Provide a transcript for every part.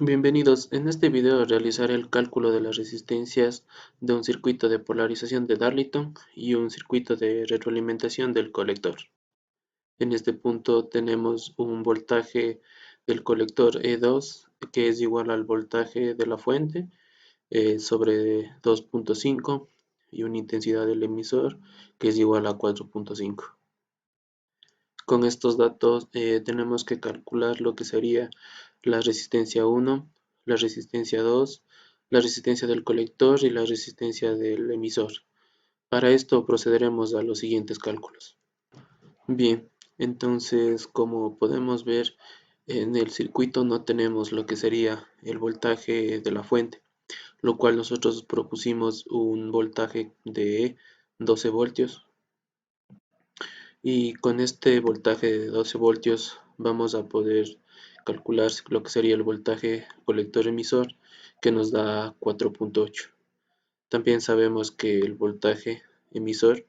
Bienvenidos, en este video realizaré el cálculo de las resistencias de un circuito de polarización de Darlington y un circuito de retroalimentación del colector. En este punto tenemos un voltaje del colector E2 que es igual al voltaje de la fuente sobre 2.5 y una intensidad del emisor que es igual a 4.5. Con estos datos tenemos que calcular lo que sería la resistencia 1, la resistencia 2, la resistencia del colector y la resistencia del emisor. Para esto procederemos a los siguientes cálculos. Bien, entonces como podemos ver en el circuito no tenemos lo que sería el voltaje de la fuente, lo cual nosotros propusimos un voltaje de 12 voltios. Y con este voltaje de 12 voltios vamos a poder calcular lo que sería el voltaje colector emisor, que nos da 4.8. También sabemos que el voltaje emisor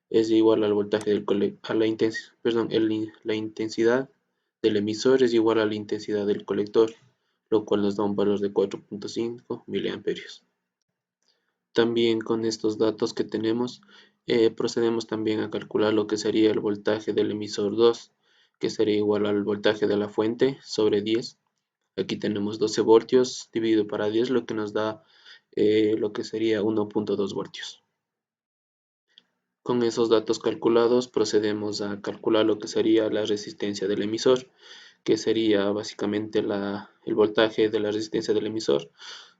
es igual al voltaje del la intensidad del emisor es igual a la intensidad del colector, lo cual nos da un valor de 4.5 miliamperios. También con estos datos que tenemos, procedemos también a calcular lo que sería el voltaje del emisor 2, que sería igual al voltaje de la fuente sobre 10. Aquí tenemos 12 voltios dividido para 10, lo que nos da lo que sería 1.2 voltios. Con esos datos calculados procedemos a calcular lo que sería la resistencia del emisor, que sería básicamente el voltaje de la resistencia del emisor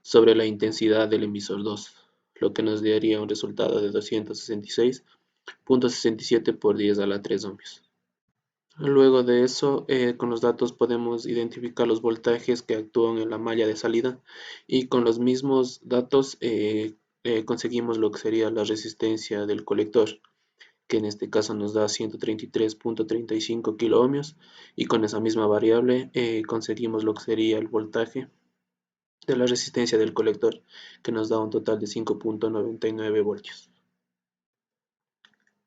sobre la intensidad del emisor 2, lo que nos daría un resultado de 266.67 por 10 a la 3 ohmios. Luego de eso, con los datos podemos identificar los voltajes que actúan en la malla de salida y con los mismos datos conseguimos lo que sería la resistencia del colector, que en este caso nos da 133.35 kiloohmios, y con esa misma variable conseguimos lo que sería el voltaje de la resistencia del colector, que nos da un total de 5.99 voltios.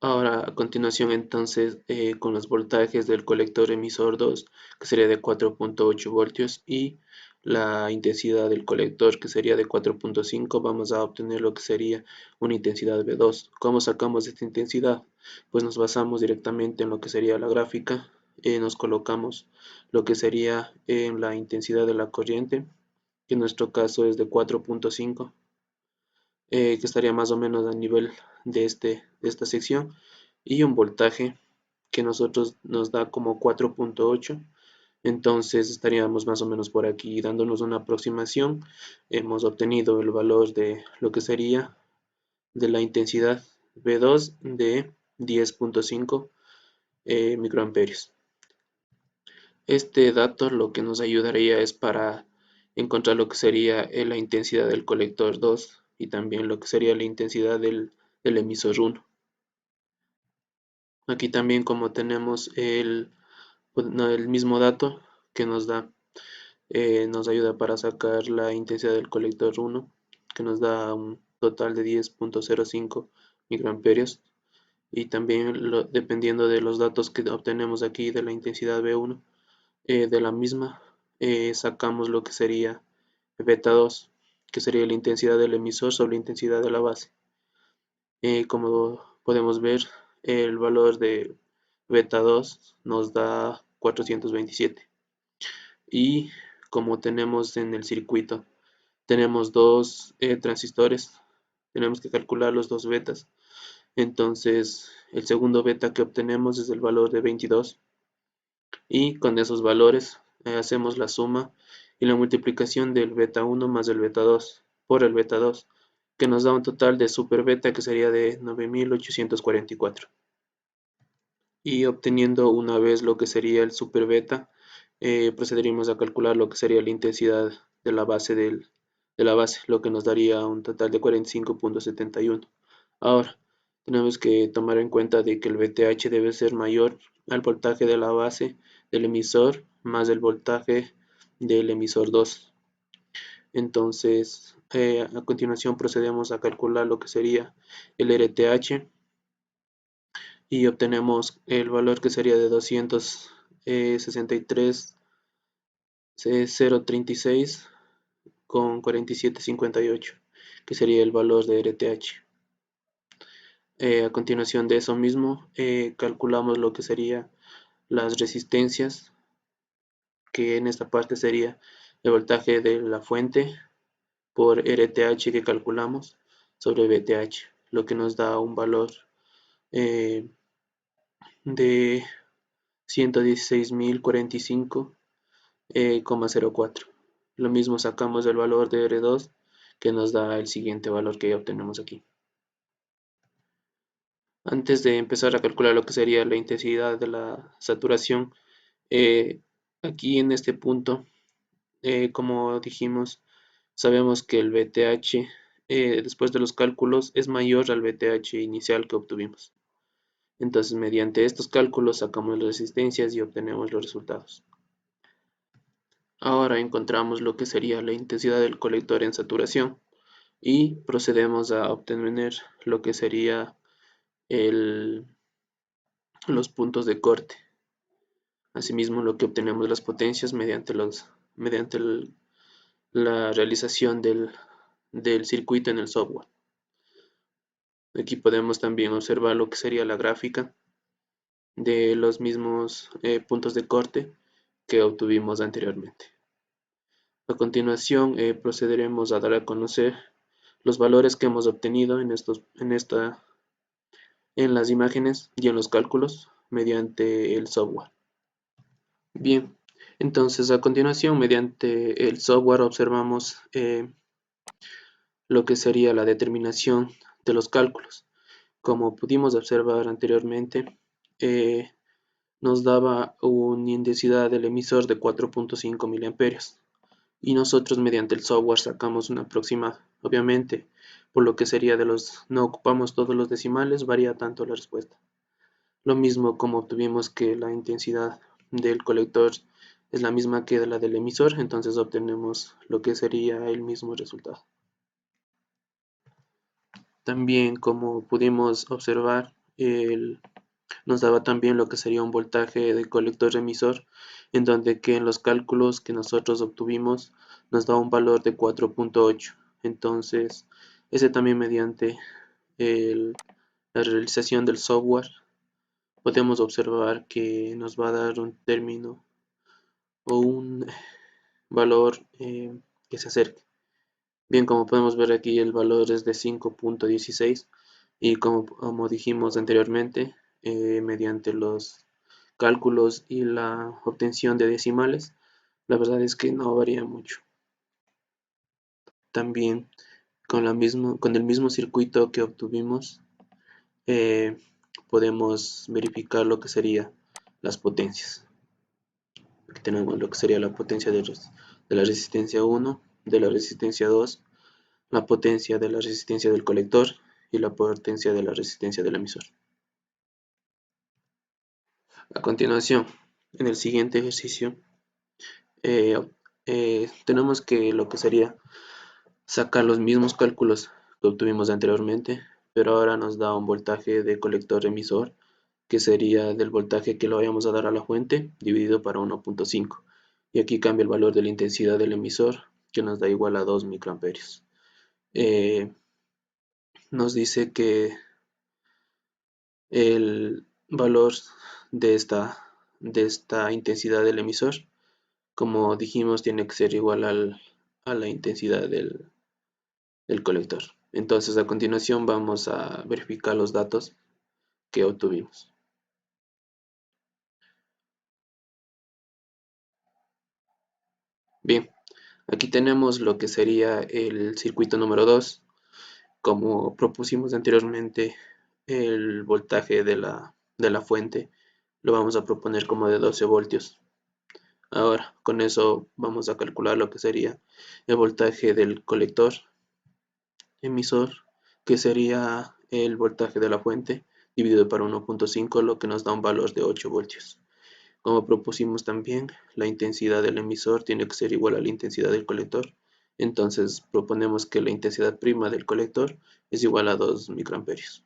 Ahora, a continuación, entonces, con los voltajes del colector emisor 2, que sería de 4.8 voltios, y la intensidad del colector, que sería de 4.5, vamos a obtener lo que sería una intensidad V2. ¿Cómo sacamos esta intensidad? Pues nos basamos directamente en lo que sería la gráfica, nos colocamos lo que sería en la intensidad de la corriente, que en nuestro caso es de 4.5, que estaría más o menos a nivel de esta sección, y un voltaje que nosotros nos da como 4.8. Entonces estaríamos más o menos por aquí dándonos una aproximación. Hemos obtenido el valor de lo que sería de la intensidad V2 de 10.5 microamperios. Este dato lo que nos ayudaría es para encontrar lo que sería la intensidad del colector 2 y también lo que sería la intensidad del emisor 1. Aquí también, como tenemos el mismo dato que nos da, nos ayuda para sacar la intensidad del colector 1, que nos da un total de 10.05 microamperios. Y también dependiendo de los datos que obtenemos aquí de la intensidad B1, de la misma sacamos lo que sería beta 2, que sería la intensidad del emisor sobre la intensidad de la base. Como podemos ver, el valor de beta 2 nos da 427. Y como tenemos en el circuito, tenemos dos transistores, tenemos que calcular los dos betas. Entonces, el segundo beta que obtenemos es el valor de 22. Y con esos valores hacemos la suma y la multiplicación del beta 1 más el beta 2 por el beta 2, que nos da un total de super beta que sería de 9844. Y obteniendo una vez lo que sería el super beta, procederíamos a calcular lo que sería la intensidad de la base, lo que nos daría un total de 45.71. Ahora, tenemos que tomar en cuenta de que el VTH debe ser mayor al voltaje de la base del emisor más el voltaje del emisor 2. Entonces, a continuación procedemos a calcular lo que sería el RTH y obtenemos el valor que sería de 263.036 con 47,58, que sería el valor de RTH. A continuación de eso mismo, calculamos lo que sería las resistencias, que en esta parte sería el voltaje de la fuente por RTH que calculamos sobre VTH, lo que nos da un valor eh, de 116.045,04. Lo mismo sacamos el valor de R2 que nos da el siguiente valor que obtenemos aquí. Antes de empezar a calcular lo que sería la intensidad de la saturación, eh, aquí en este punto, como dijimos, sabemos que el VTH después de los cálculos es mayor al VTH inicial que obtuvimos. Entonces, mediante estos cálculos sacamos las resistencias y obtenemos los resultados. Ahora encontramos lo que sería la intensidad del colector en saturación y procedemos a obtener lo que sería los puntos de corte. Asimismo, lo que obtenemos las potencias mediante la realización del circuito en el software. Aquí podemos también observar lo que sería la gráfica de los mismos puntos de corte que obtuvimos anteriormente. A continuación, procederemos a dar a conocer los valores que hemos obtenido en las imágenes y en los cálculos mediante el software. Bien, entonces a continuación, mediante el software observamos lo que sería la determinación de los cálculos. Como pudimos observar anteriormente, nos daba una intensidad del emisor de 4.5 miliamperios y nosotros mediante el software sacamos una aproximada. Obviamente, por lo que sería no ocupamos todos los decimales, varía tanto la respuesta. Lo mismo como obtuvimos que la intensidad del colector es la misma que la del emisor, entonces obtenemos lo que sería el mismo resultado. También, como pudimos observar, nos daba también lo que sería un voltaje de colector emisor, en donde que en los cálculos que nosotros obtuvimos nos da un valor de 4.8. Entonces, ese también mediante la realización del software podemos observar que nos va a dar un término o un valor que se acerque. Bien, como podemos ver aquí, el valor es de 5.16 y como dijimos anteriormente, mediante los cálculos y la obtención de decimales, la verdad es que no varía mucho. También con el mismo circuito que obtuvimos, podemos verificar lo que sería las potencias. Aquí tenemos lo que sería la potencia de la resistencia 1, de la resistencia 2, la potencia de la resistencia del colector y la potencia de la resistencia del emisor. A continuación, en el siguiente ejercicio, tenemos que lo que sería sacar los mismos cálculos que obtuvimos anteriormente, pero ahora nos da un voltaje de colector emisor, que sería del voltaje que le vayamos a dar a la fuente, dividido para 1.5. Y aquí cambia el valor de la intensidad del emisor, que nos da igual a 2 microamperios. Nos dice que el valor de esta intensidad del emisor, como dijimos, tiene que ser igual a la intensidad del colector. Entonces, a continuación vamos a verificar los datos que obtuvimos. Bien, aquí tenemos lo que sería el circuito número 2. Como propusimos anteriormente, el voltaje de la fuente lo vamos a proponer como de 12 voltios. Ahora, con eso vamos a calcular lo que sería el voltaje del colector emisor, que sería el voltaje de la fuente dividido por 1.5, lo que nos da un valor de 8 voltios. Como propusimos también, la intensidad del emisor tiene que ser igual a la intensidad del colector. Entonces proponemos que la intensidad prima del colector es igual a 2 microamperios.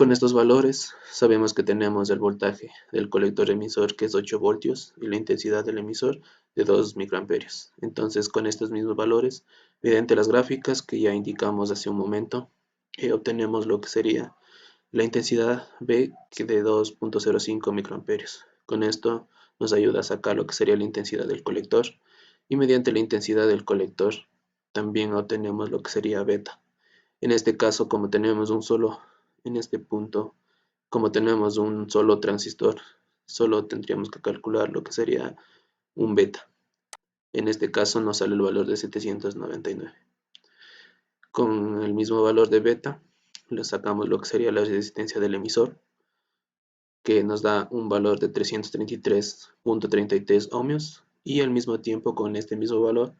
Con estos valores sabemos que tenemos el voltaje del colector emisor, que es 8 voltios, y la intensidad del emisor de 2 microamperios. Entonces, con estos mismos valores, mediante las gráficas que ya indicamos hace un momento, obtenemos lo que sería la intensidad B, que de 2.05 microamperios. Con esto nos ayuda a sacar lo que sería la intensidad del colector, y mediante la intensidad del colector también obtenemos lo que sería beta. En este caso, como tenemos un solo, en este punto, como tenemos un solo transistor, solo tendríamos que calcular lo que sería un beta. En este caso nos sale el valor de 799. Con el mismo valor de beta, le sacamos lo que sería la resistencia del emisor, que nos da un valor de 333.33 ohmios, y al mismo tiempo con este mismo valor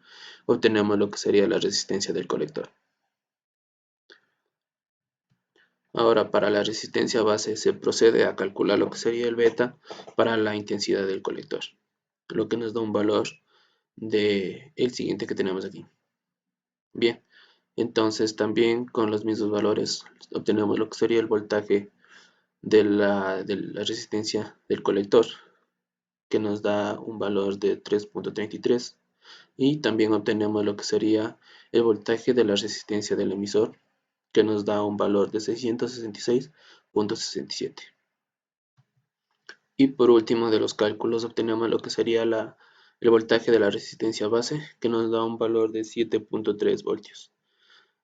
obtenemos lo que sería la resistencia del colector. Ahora, para la resistencia base se procede a calcular lo que sería el beta para la intensidad del colector, lo que nos da un valor de el siguiente que tenemos aquí. Bien, entonces también con los mismos valores obtenemos lo que sería el voltaje de la resistencia del colector, que nos da un valor de 3.33, y también obtenemos lo que sería el voltaje de la resistencia del emisor, que nos da un valor de 666.67. Y por último, de los cálculos obtenemos lo que sería el voltaje de la resistencia base, que nos da un valor de 7.3 voltios.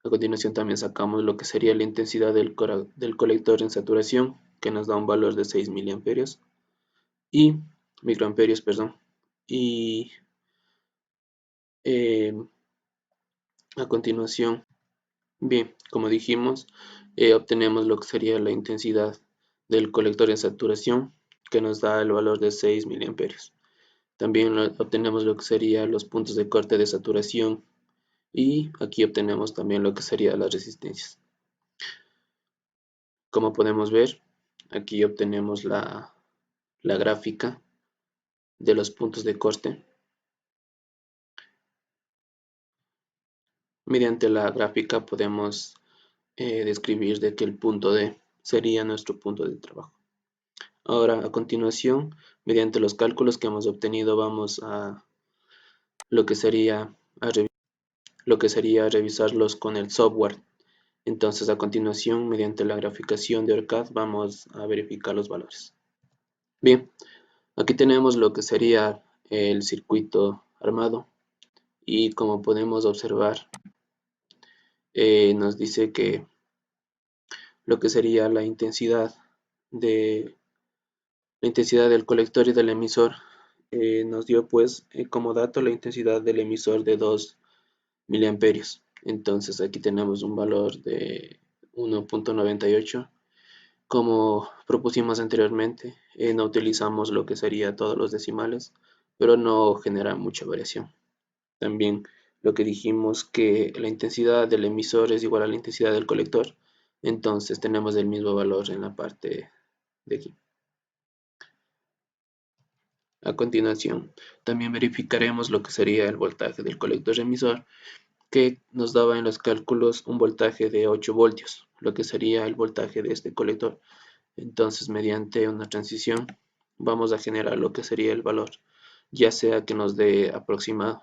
A continuación también sacamos lo que sería la intensidad del colector en saturación, que nos da un valor de 6 miliamperios y microamperios, perdón. Y eh, a continuación, bien, como dijimos, obtenemos lo que sería la intensidad del colector en saturación, que nos da el valor de 6 miliamperios. También obtenemos lo que sería los puntos de corte de saturación, y aquí obtenemos también lo que sería las resistencias. Como podemos ver, aquí obtenemos la gráfica de los puntos de corte. Mediante la gráfica podemos describir de que el punto D sería nuestro punto de trabajo. Ahora, a continuación, mediante los cálculos que hemos obtenido, vamos a lo que sería revisarlos con el software. Entonces, a continuación, mediante la graficación de OrCAD, vamos a verificar los valores. Bien, aquí tenemos lo que sería el circuito armado, y como podemos observar, nos dice que lo que sería la intensidad del colector y del emisor, nos dio pues como dato la intensidad del emisor de 2 miliamperios. Entonces aquí tenemos un valor de 1.98. Como propusimos anteriormente, no utilizamos lo que sería todos los decimales, pero no genera mucha variación. También lo que dijimos, que la intensidad del emisor es igual a la intensidad del colector, entonces tenemos el mismo valor en la parte de aquí. A continuación, también verificaremos lo que sería el voltaje del colector emisor, que nos daba en los cálculos un voltaje de 8 voltios, lo que sería el voltaje de este colector. Entonces, mediante una transición, vamos a generar lo que sería el valor, ya sea que nos dé aproximado.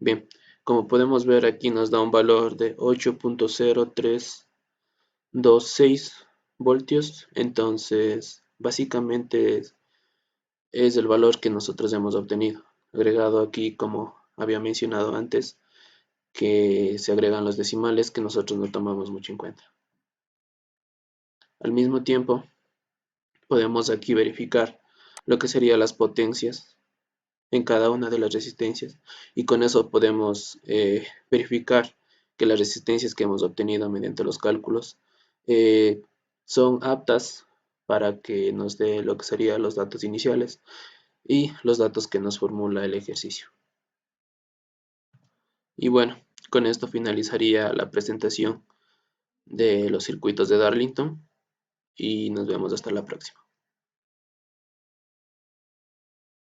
Bien, como podemos ver, aquí nos da un valor de 8.0326 voltios. Entonces, básicamente es el valor que nosotros hemos obtenido. Agregado aquí, como había mencionado antes, que se agregan los decimales que nosotros no tomamos mucho en cuenta. Al mismo tiempo, podemos aquí verificar lo que serían las potencias en cada una de las resistencias, y con eso podemos verificar que las resistencias que hemos obtenido mediante los cálculos son aptas para que nos dé lo que serían los datos iniciales y los datos que nos formula el ejercicio. Y bueno, con esto finalizaría la presentación de los circuitos de Darlington, y nos vemos hasta la próxima.